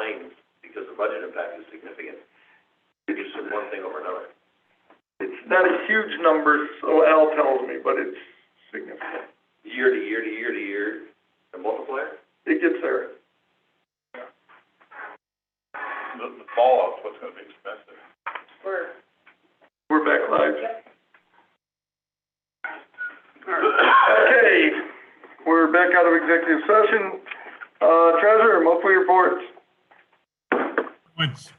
explain, because the budget impact is significant, did you assume one thing over another? It's not a huge number, so Al tells me, but it's significant. Year to year to year to year, the multiplier? It gets there. The fallout's what's gonna be expensive. We're back live. Okay, we're back out of executive session. Treasurer, monthly reports. It's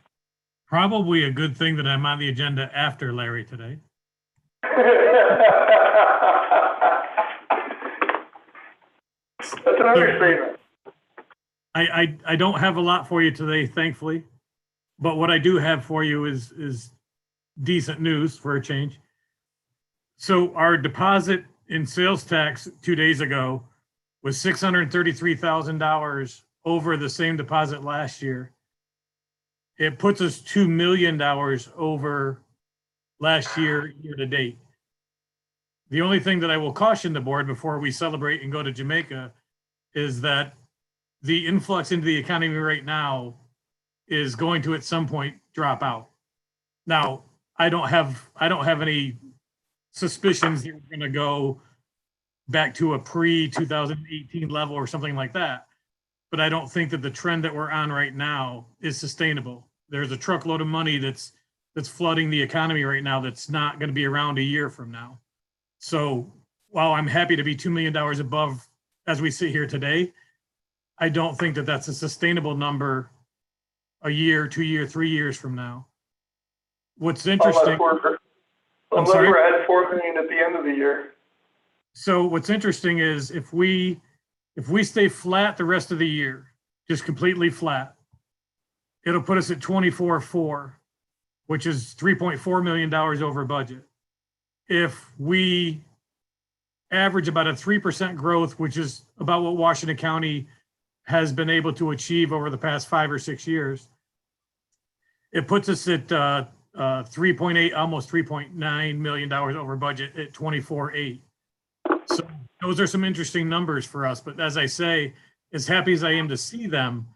probably a good thing that I'm on the agenda after Larry today. That's an understatement. I don't have a lot for you today, thankfully, but what I do have for you is decent news for a change. So our deposit in sales tax 2 days ago was $633,000 over the same deposit last year. It puts us $2 million over last year, year to date. The only thing that I will caution the board before we celebrate and go to Jamaica is that the influx into the economy right now is going to at some point drop out. Now, I don't have any suspicions that we're going to go back to a pre-2018 level or something like that. But I don't think that the trend that we're on right now is sustainable. There's a truckload of money that's flooding the economy right now that's not going to be around a year from now. So while I'm happy to be $2 million above as we sit here today, I don't think that that's a sustainable number a year, 2 years, 3 years from now. What's interesting. Unless we're at 4 million at the end of the year. So what's interesting is if we stay flat the rest of the year, just completely flat, it'll put us at 24.4, which is $3.4 million over budget. If we average about a 3% growth, which is about what Washington County has been able to achieve over the past 5 or 6 years, it puts us at 3.8, almost $3.9 million over budget at 24.8. So those are some interesting numbers for us. But as I say, as happy as I am to see them,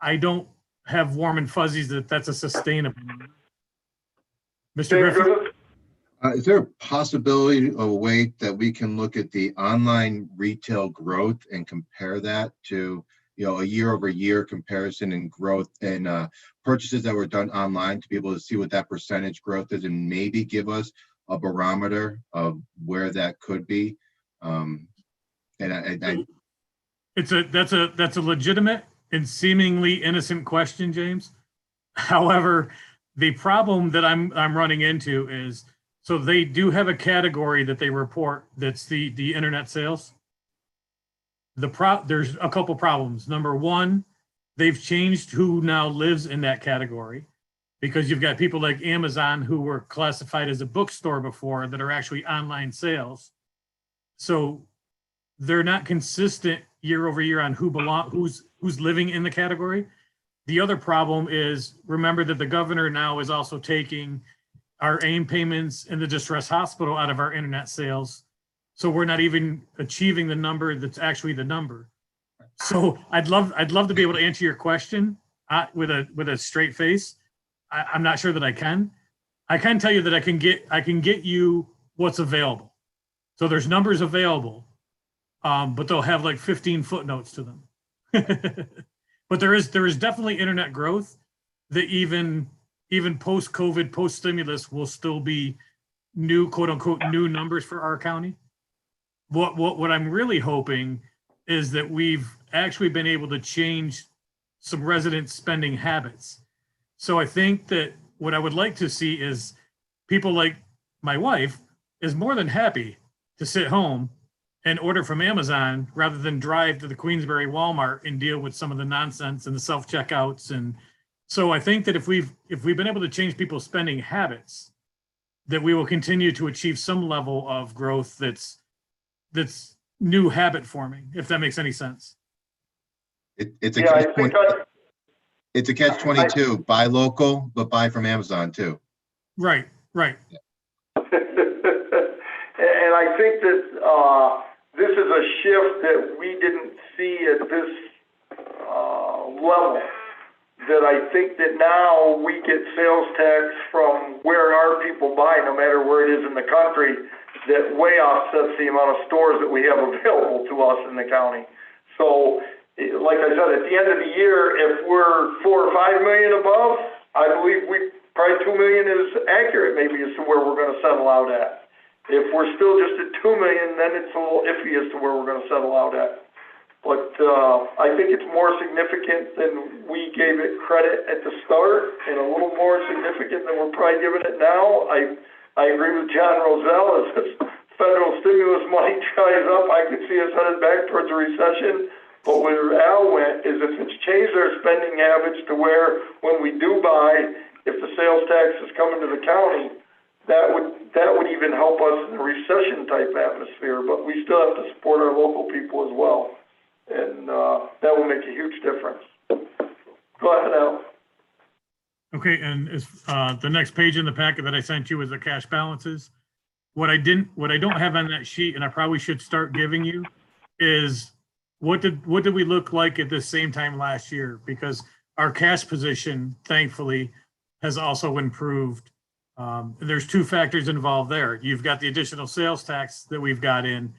I don't have warm and fuzzies that that's a sustainable number. Mr. Griffin? Is there a possibility of a way that we can look at the online retail growth and compare that to, a year over year comparison and growth and purchases that were done online to be able to see what that percentage growth is and maybe give us a barometer of where that could be? That's a legitimate and seemingly innocent question, James. However, the problem that I'm running into is, so they do have a category that they report that's the internet sales. There's a couple problems. Number one, they've changed who now lives in that category, because you've got people like Amazon who were classified as a bookstore before that are actually online sales. So they're not consistent year over year on who's living in the category. The other problem is, remember that the governor now is also taking our AIM payments and the distress hospital out of our internet sales. So we're not even achieving the number that's actually the number. So I'd love to be able to answer your question with a straight face. I'm not sure that I can. I can tell you that I can get you what's available. So there's numbers available, but they'll have like 15 footnotes to them. But there is definitely internet growth that even post-COVID, post-stimulus will still be new, quote unquote, new numbers for our county. What I'm really hoping is that we've actually been able to change some resident spending habits. So I think that what I would like to see is people like my wife is more than happy to sit home and order from Amazon rather than drive to the Queensbury Walmart and deal with some of the nonsense and the self-checkouts. And so I think that if we've been able to change people's spending habits, that we will continue to achieve some level of growth that's new habit forming, if that makes any sense. It's a catch-22. Buy local, but buy from Amazon too. Right. And I think that this is a shift that we didn't see at this level that I think that now we get sales tax from where our people buy, no matter where it is in the country, that way offsets the amount of stores that we have available to us in the county. So, like I said, at the end of the year, if we're 4 or 5 million above, I believe probably 2 million is accurate maybe as to where we're gonna settle out at. If we're still just at 2 million, then it's a little iffy as to where we're gonna settle out at. But I think it's more significant than we gave it credit at the start, and a little more significant than we're probably giving it now. I agree with John Rozelle, as this federal stimulus money dries up, I could see us headed back towards a recession. But where Al went is if it's changed our spending habits to where when we do buy, if the sales tax is coming to the county, that would even help us in a recession type atmosphere. But we still have to support our local people as well. And that will make a huge difference. Go ahead, Al. Okay, and the next page in the packet that I sent you is the cash balances. What I don't have on that sheet, and I probably should start giving you, is what did we look like at the same time last year? Because our cash position, thankfully, has also improved. There's two factors involved there. You've got the additional sales tax that we've got in,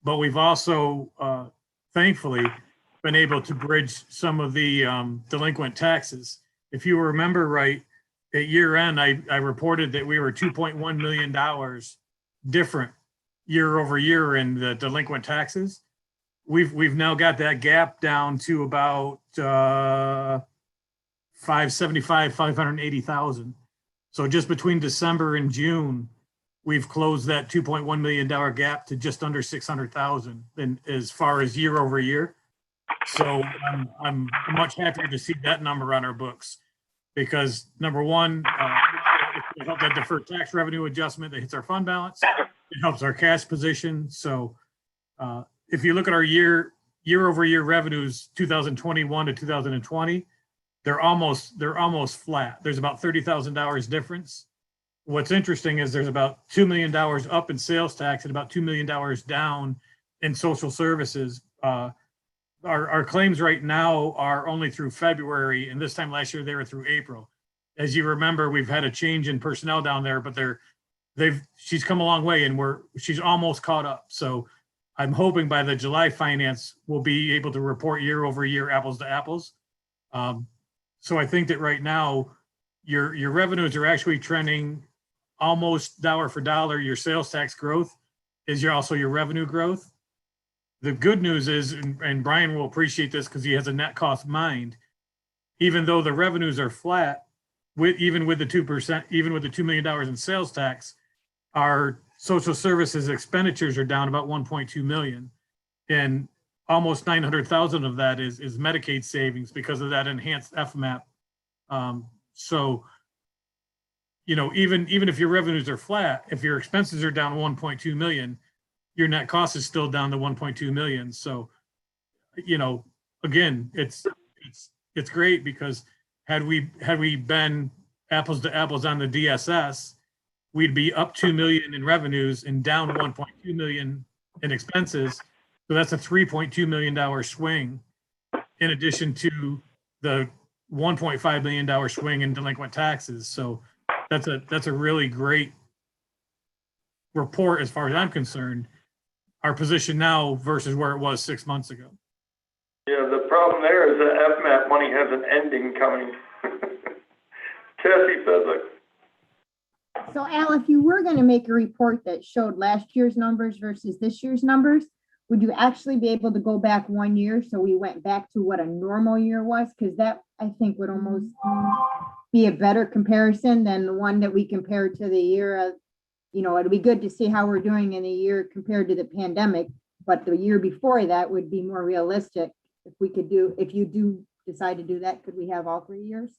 but we've also thankfully been able to bridge some of the delinquent taxes. If you remember right, at year end, I reported that we were $2.1 million different year over year in the delinquent taxes. We've now got that gap down to about 580,000. So just between December and June, we've closed that $2.1 million gap to just under 600,000 as far as year over year. So I'm much happier to see that number on our books because number one, it helps that deferred tax revenue adjustment that hits our fund balance. It helps our cash position. So if you look at our year over year revenues, 2021 to 2020, they're almost flat. There's about $30,000 difference. What's interesting is there's about $2 million up in sales tax and about $2 million down in social services. Our claims right now are only through February, and this time last year they were through April. As you remember, we've had a change in personnel down there, but she's come a long way, and she's almost caught up. So I'm hoping by the July finance we'll be able to report year over year, apples to apples. So I think that right now your revenues are actually trending almost dollar for dollar. Your sales tax growth is also your revenue growth. The good news is, and Brian will appreciate this because he has a net cost mind, even though the revenues are flat, even with the 2%, even with the $2 million in sales tax, our social services expenditures are down about 1.2 million. And almost 900,000 of that is Medicaid savings because of that enhanced FMAP. So, even if your revenues are flat, if your expenses are down 1.2 million, your net cost is still down to 1.2 million. So, again, it's great because had we been apples to apples on the DSS, we'd be up 2 million in revenues and down 1.2 million in expenses. So that's a $3.2 million swing in addition to the $1.5 million swing in delinquent taxes. So that's a really great report as far as I'm concerned, our position now versus where it was 6 months ago. Yeah, the problem there is that FMAP money has an ending coming. Cassie Fezzik. So Al, if you were going to make a report that showed last year's numbers versus this year's numbers, would you actually be able to go back 1 year so we went back to what a normal year was? Because that, I think, would almost be a better comparison than the one that we compare to the year of, it'd be good to see how we're doing in a year compared to the pandemic, but the year before that would be more realistic. If you do decide to do that, could we have all 3 years?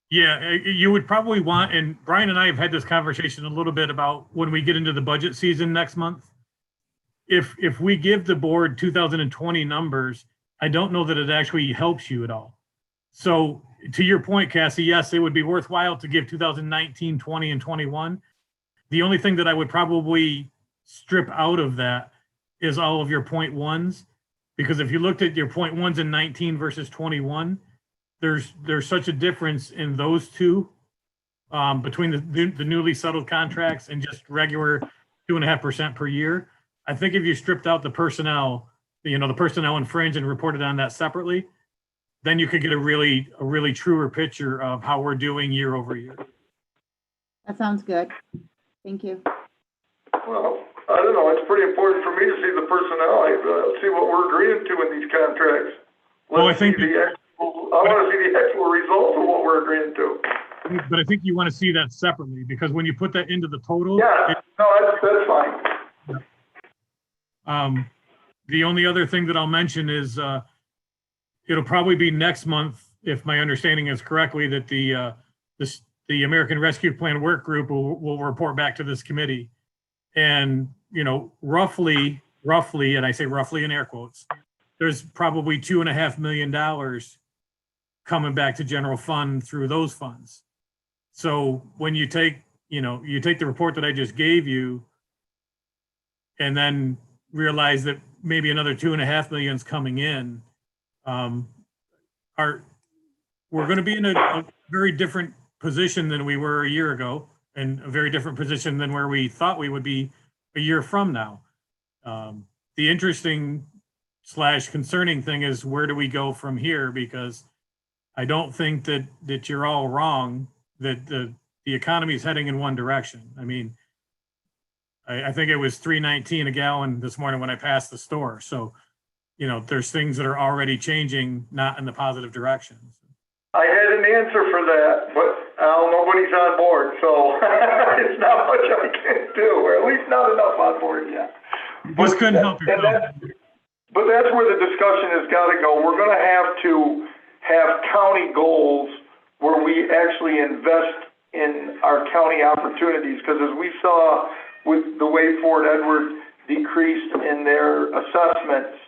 Yeah, you would probably want, and Brian and I have had this conversation a little bit about when we get into the budget season next month. If we give the board 2020 numbers, I don't know that it actually helps you at all. So to your point, Cassie, yes, it would be worthwhile to give 2019, 20, and 21. The only thing that I would probably strip out of that is all of your point ones, because if you looked at your point ones in 19 versus 21, there's such a difference in those two, between the newly settled contracts and just regular 2.5% per year. I think if you stripped out the personnel, the personnel and fringe and reported on that separately, then you could get a really truer picture of how we're doing year over year. That sounds good. Thank you. Well, I don't know, it's pretty important for me to see the personnel, see what we're agreeing to in these contracts. Well, I Let's see think- I wanna see the actual results of what we're agreeing to. But I think you want to see that separately, because when you put that into the total, Yeah, no, that's fine. the only other thing that I'll mention is, it'll probably be next month, if my understanding is correctly, that the American Rescue Plan Work Group will report back to this committee. And, roughly, and I say roughly in air quotes, there's probably $2.5 million coming back to general fund through those funds. So when you take the report that I just gave you and then realize that maybe another 2.5 million is coming in, we're going to be in a very different position than we were a year ago, and a very different position than where we thought we would be a year from now. The interesting / concerning thing is, where do we go from here? Because I don't think that you're all wrong, that the economy is heading in one direction. I mean, I think it was $3.19 a gallon this morning when I passed the store. So, there's things that are already changing, not in the positive direction. I had an answer for that, but nobody's on board, so it's not much I can do, or at least not enough on board yet. You just couldn't help yourself. But that's where the discussion has got to go. We're going to have county goals where we actually invest in our county opportunities, because as we saw with the way Fort Edward decreased in their assessments,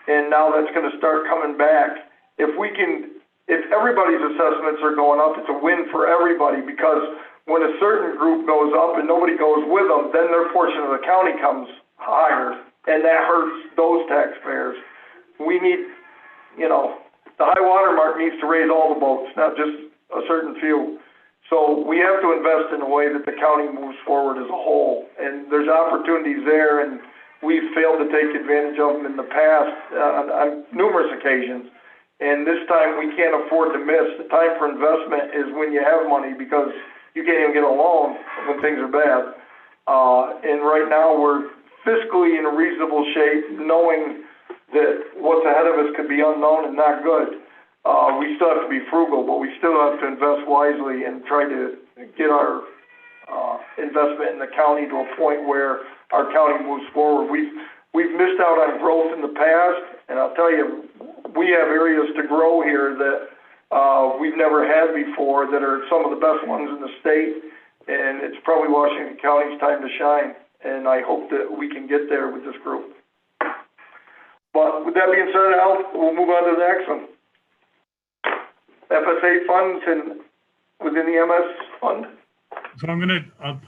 and now that's going to start coming back. If everybody's assessments are going up, it's a win for everybody, because when a certain group goes up and nobody goes with them, then their portion of the county comes higher, and that hurts those taxpayers. We need, the high water mark needs to raise all the boats, not just a certain few. So we have to invest in a way that the county moves forward as a whole, and there's opportunities there, and we've failed to take advantage of them in the past on numerous occasions. And this time we can't afford to miss. The time for investment is when you have money, because you can't even get a loan when things are bad. And right now we're fiscally in a reasonable shape, knowing that what's ahead of us could be unknown and not good. We still have to be frugal, but we still have to invest wisely and try to get our investment in the county to a point where our county moves forward. We've missed out on growth in the past, and I'll tell you, we have areas to grow here that we've never had before, that are some of the best ones in the state, and it's probably Washington County's time to shine, and I hope that we can get there with this group. But with that being said, Al, we'll move on to the next one. FSA funds and within the MS fund. So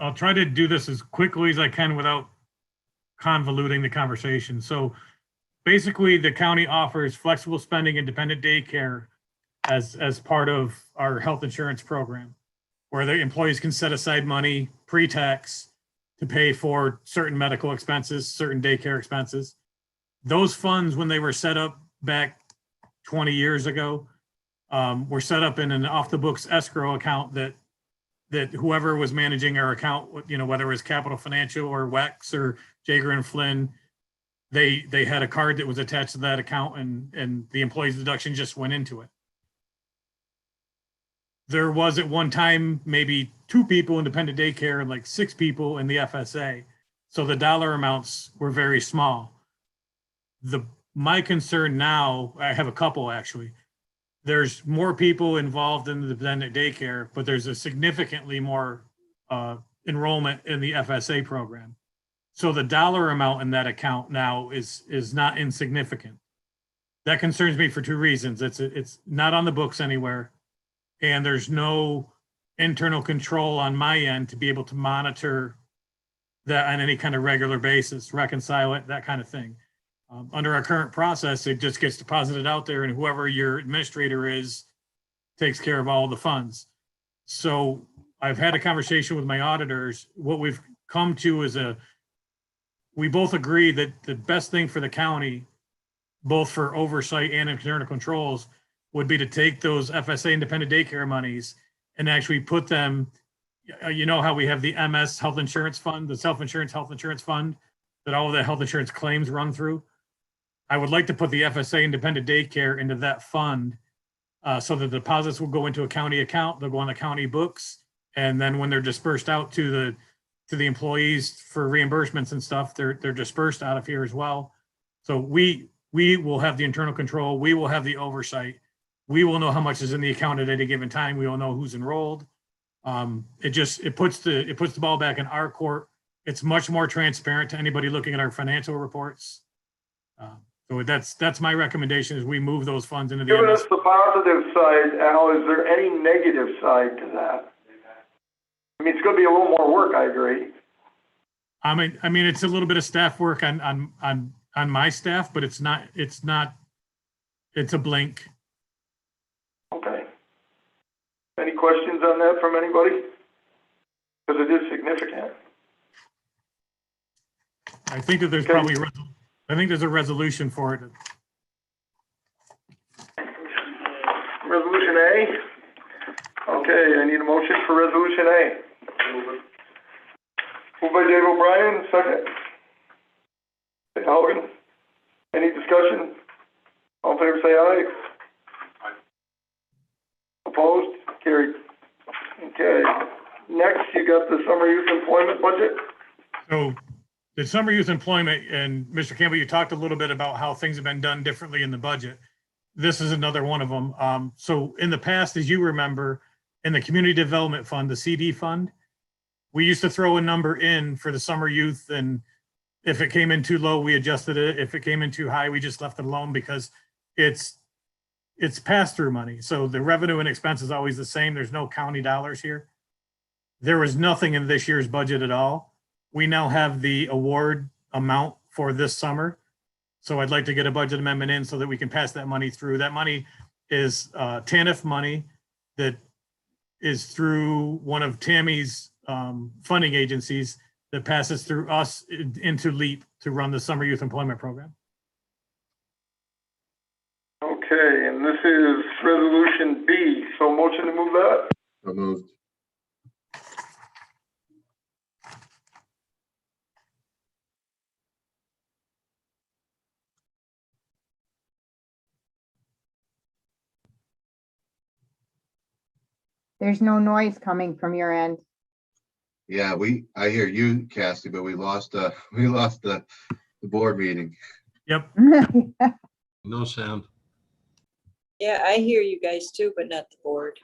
I'll try to do this as quickly as I can without convoluting the conversation. So basically, the county offers flexible spending and dependent daycare as part of our health insurance program, where the employees can set aside money pre-tax to pay for certain medical expenses, certain daycare expenses. Those funds, when they were set up back 20 years ago, were set up in an off-the-books escrow account that whoever was managing our account, whether it was Capital Financial or WEX or Jaeger and Flynn, they had a card that was attached to that account, and the employee's deduction just went into it. There was at one time maybe 2 people in dependent daycare and like 6 people in the FSA. So the dollar amounts were very small. My concern now, I have a couple actually. There's more people involved in the dependent daycare, but there's a significantly more enrollment in the FSA program. So the dollar amount in that account now is not insignificant. That concerns me for 2 reasons. It's not on the books anywhere, and there's no internal control on my end to be able to monitor that on any kind of regular basis, reconcile it, that kind of thing. Under our current process, it just gets deposited out there, and whoever your administrator is takes care of all the funds. So I've had a conversation with my auditors. What we've come to is we both agree that the best thing for the county, both for oversight and internal controls, would be to take those FSA independent daycare monies and actually put them, you know how we have the MS health insurance fund, the self-insurance health insurance fund that all of the health insurance claims run through. I would like to put the FSA independent daycare into that fund so that the deposits will go into a county account, they'll go on the county books. And then when they're dispersed out to the employees for reimbursements and stuff, they're dispersed out of here as well. So we will have the internal control, we will have the oversight. We will know how much is in the account at any given time. We will know who's enrolled. It puts the ball back in our court. It's much more transparent to anybody looking at our financial reports. So that's my recommendation, is we move those funds into the Giving us MS. the positive side, Al, is there any negative side to that? I mean, it's gonna be a little more work, I agree. I mean, it's a little bit of staff work on my staff, but it's a blink. Okay. Any questions on that from anybody? Because it is significant. I think that there's Okay. probably, I think there's a resolution for it. Resolution A? Okay, I need a motion for Resolution A. Moved by Dave O'Brien, second. St. Hogan. Any discussion? All in favor, say aye. Aye. Opposed? Carried. Okay. Next, you got the summer youth employment budget. So the summer youth employment, and Mr. Campbell, you talked a little bit about how things have been done differently in the budget. This is another one of them. So in the past, as you remember, in the Community Development Fund, the CD fund, we used to throw a number in for the summer youth, and if it came in too low, we adjusted it. If it came in too high, we just left it alone, because it's pass-through money. So the revenue and expense is always the same. There's no county dollars here. There was nothing in this year's budget at all. We now have the award amount for this summer. So I'd like to get a budget amendment in so that we can pass that money through. That money is TANF money that is through one of Tammy's funding agencies that passes through us into LEAP to run the summer youth employment program. Okay, and this is Resolution B. So motion to move that? So moved. There's no noise coming from your end. Yeah, I hear you, Cassie, but we lost the board meeting. Yep. No sound. Yeah, I hear you guys too, but not the board.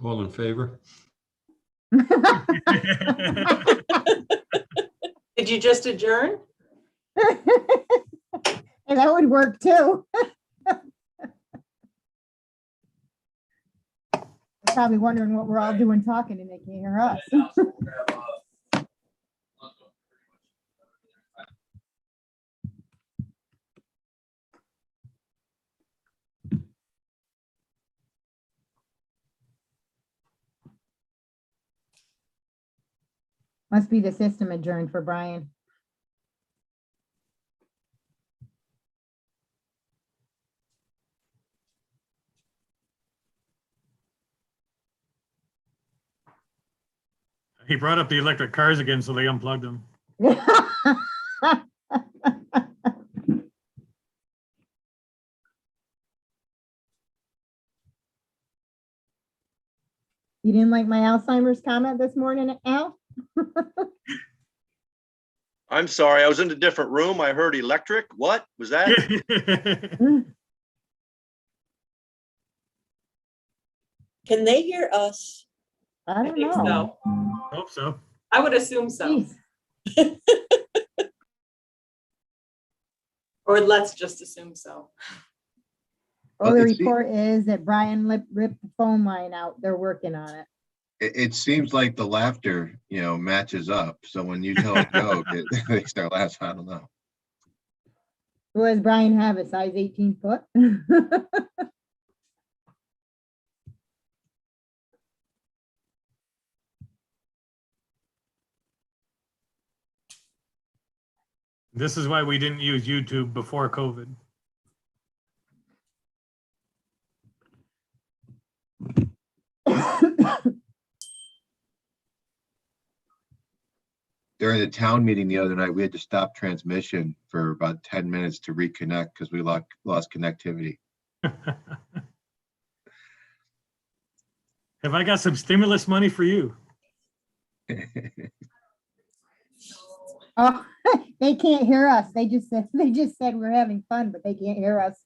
All in favor? Did you just adjourn? And that would work too. Probably wondering what we're all doing talking and they can't hear us. Must be the system adjourned for Brian. He brought up the electric cars again, so they unplugged them. You didn't like my Alzheimer's comment this morning, Al? I'm sorry, I was in a different room. I heard electric. What was that? Can they hear us? I don't think know. so. Hope so. I would assume so. Jeez. Or let's just assume so. Well, the Well, it's- report is that Brian ripped the phone line out. They're working on it. It seems like the laughter, matches up. So when you tell a joke, they start laughing. I don't know. Who does Brian have, a size 18 foot? This is why we didn't use YouTube before COVID. During the town meeting the other night, we had to stop transmission for about 10 minutes to reconnect because we lost connectivity. Have I got some stimulus money for you? Oh, they can't hear us. They just said we're having fun, but they can't hear us.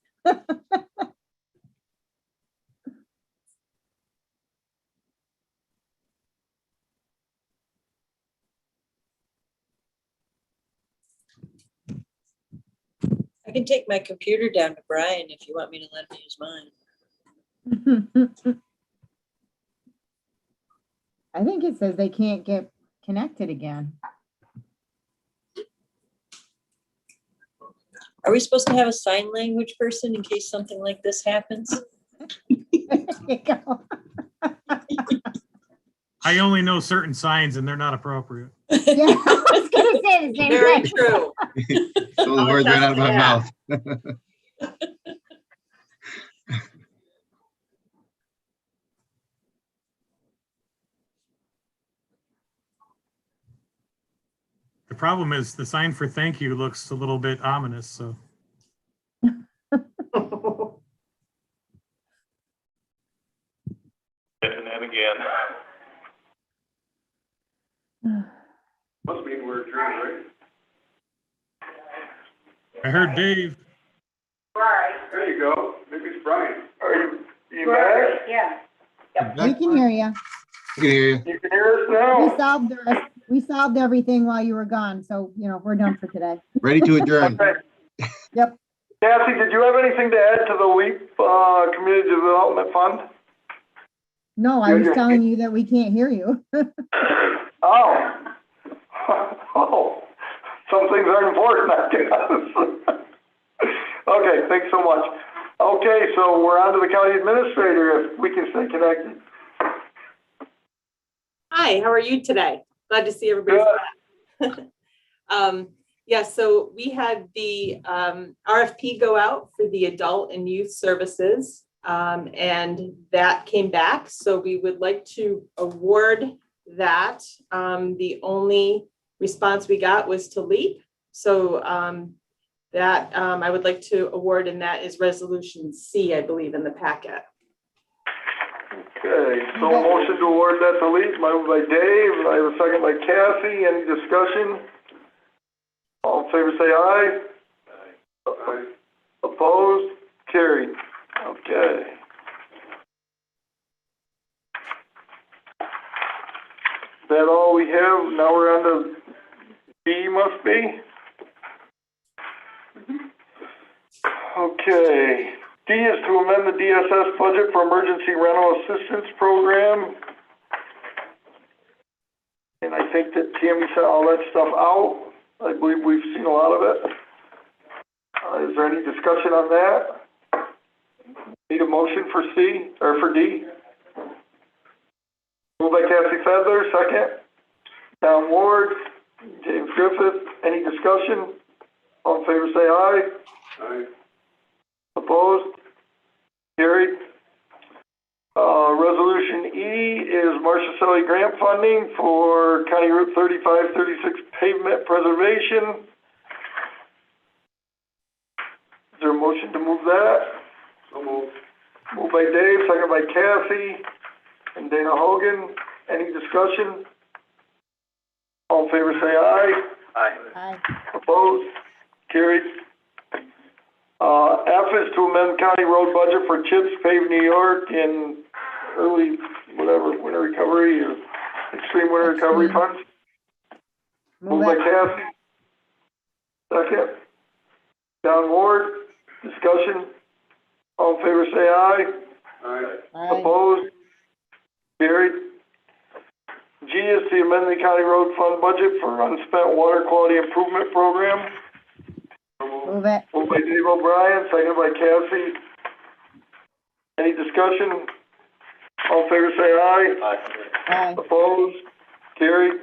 I can take my computer down to Brian if you want me to let him use mine. I think it says they can't get connected again. Are we supposed to have a sign language person in case something like this happens? There you go. I only know certain signs and they're not appropriate. Yeah, I was gonna say the same Very thing. true. Those words right out of my Yeah. mouth. The problem is the sign for thank you looks a little bit ominous, so. And then again. Must mean we're adjourned, right? I heard Dave. There you go. Maybe it's Brian. Are you back? Yeah. We can hear you. I can hear you. You can hear us now? We solved everything while you were gone, so, we're done for today. Ready to adjourn. Okay. Yep. Kathy, did you have anything to add to the LEAP, Community Development Fund? No, I was telling you that we can't hear you. Oh. Oh, some things are important, I guess. Okay, thanks so much. Okay, so we're on to the county administrator, if we can stay connected. Hi, how are you today? Glad to see everybody. Yeah, so we had the RFP go out for the adult and youth services, and that came back. So we would like to award that. The only response we got was to LEAP. So that I would like to award, and that is resolution C, I believe, in the packet. Okay, so a motion to award that to LEAP, moved by Dave, I have a second by Kathy, any discussion? All in favor say aye. Aye. Opposed? Carried. Okay. Is that all we have? Now we're on to B, must be? Okay. D is to amend the DSS budget for emergency rental assistance program. And I think that Tammy sent all that stuff out. I believe we've seen a lot of it. Is there any discussion on that? Need a motion for C, or for D? Moved by Kathy Fedler, second. Don Ward, James Griffith, any discussion? All in favor say aye. Aye. Opposed? Carried. Resolution E is Marcia grant funding for County Route 3536 pavement preservation. Is there a motion to move that? So moved. Moved by Dave, second by Kathy and Dana Hogan. Any discussion? All in favor say aye. Aye. Aye. Opposed? Carried. F is to amend county road budget for CHIPS Pave New York in early, winter recovery or extreme winter recovery funds. Moved by Kathy. Second. Don Ward, discussion. All in favor say aye. Aye. Aye. Opposed? Carried. G is to amend the county road fund budget for unspent water quality improvement program. Move it. Moved by Dave O'Brien, seconded by Cassie. Any discussion? All in favor, say aye. Aye. Opposed? Carried.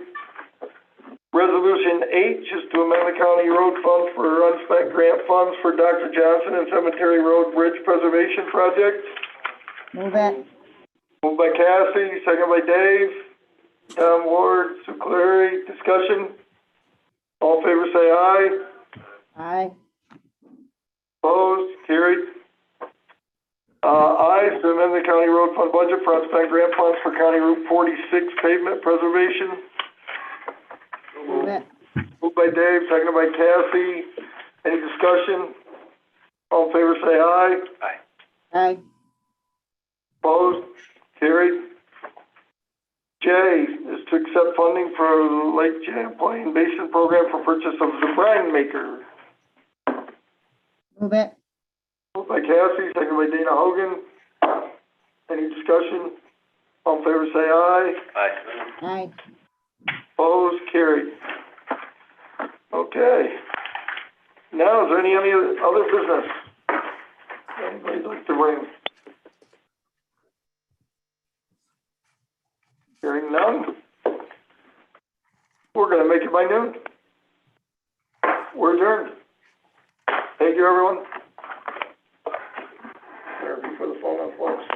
Resolution H is to amend the county road fund for unspent grant funds for Dr. Johnson and Cemetery Road Bridge Preservation Project. Move it. Moved by Cassie, seconded by Dave. Tom Ward, Sue Clary, discussion? All in favor, say aye. Aye. Opposed? Carried. I is to amend the county road fund budget for unspent grant funds for County Route 46 pavement preservation. Move it. Moved by Dave, seconded by Cassie. Any discussion? All in favor, say aye. Aye. Opposed? Carried. J is to accept funding for Lake Champlain Basin Program for purchase of the brine maker. Move it. Moved by Cassie, seconded by Dana Hogan. Any discussion? All in favor, say aye. Aye. Opposed? Carried. Okay. Now, is there any other business anybody'd like to bring? Hearing none. We're gonna make it by noon. We're adjourned. Thank you, everyone. There, before the phone unplugs.